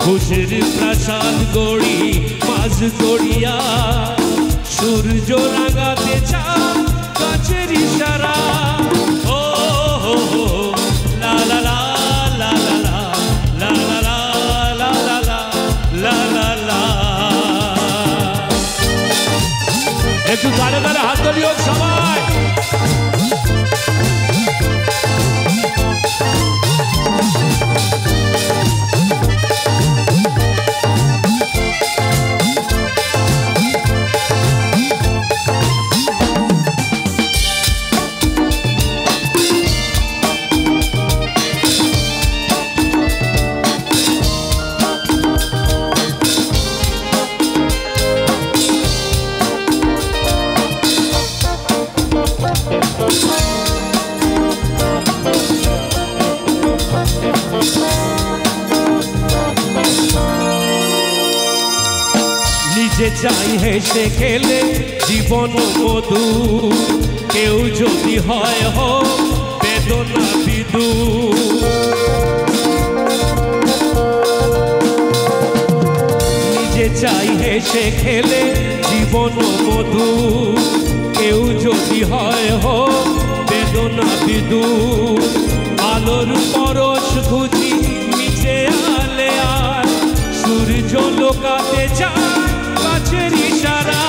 ঘোষের প্রাসাদ গড়ি মাঝ দরিয়া সূর্য রাঙাতে চায় কাছের ইশারা ও হো হো লা লা লা লা লা লা লা লা লা লা লা লা লা একটু দাঁড়ে দাঁড়ে হাত ধরিও সবাই নিজে চাই হেসে খেলে জীবন মধু কেউ যদি হয় হোক বেদনা বিদু নিজে চাই হেসে খেলে জীবন মধু কেউ যদি হয় হোক বেদনা বিদু আলোর পরশ খুঁজি নিচে আলে আর সূর্য লোকাতে যায় কাছের ইশারা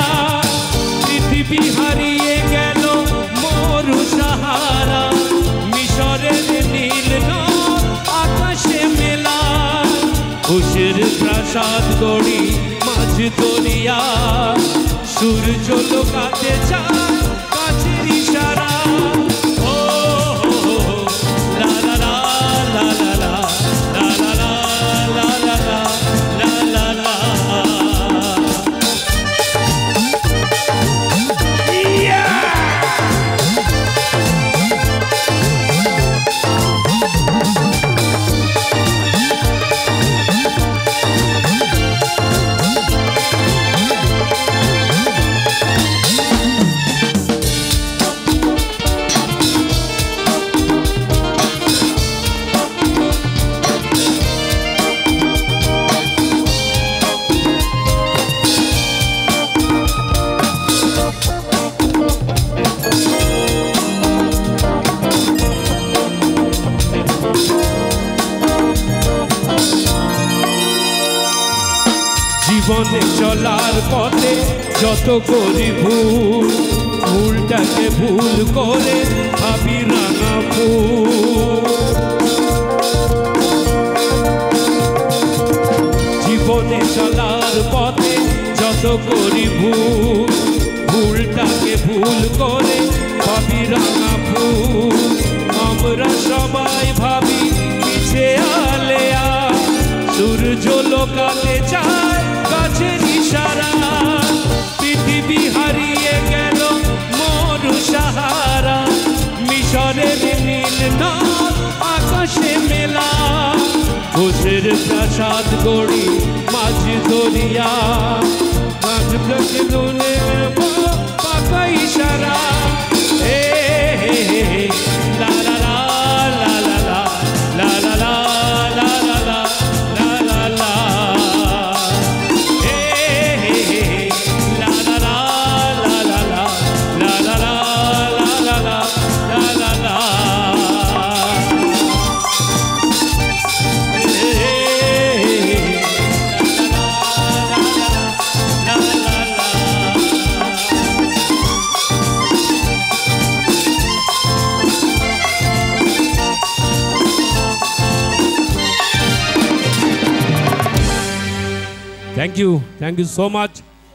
পৃথিবী হারিয়ে গেল মরু সাহারা মিশরের নীল নদ আকাশে মেলা ঘোষের প্রাসাদ গড়ি মাঝ দরিয়া সূর্য লোকাতে যায় কাছের ইশারা ও হো লা লা লা লা লা লা লা লা লা লা লা লা লা জীবনে চলার পথে যত করি ভুল ভুলটাকে ভুল করে ভাবি রাঙা ফুল জীবনে চলার পথে যত করি ভুল ভুলটাকে ভুল করে ভাবি রাঙা ফুল আমরা সবাই ভাবি পিছে আলে সূর্য লোকাতে যায় কাছের ইশারা পৃথিবী হারিয়ে গেল মরু সাহারা মিশরের নীল নদ আকাশে মেলা ঘোষের প্রাসাদ গড়ি মাঝ দরিয়া মাঝ প্রকৃতিনে পাকা ইশারা হে হে হে লা লা লা লা লা লা লা লা Thank you so much.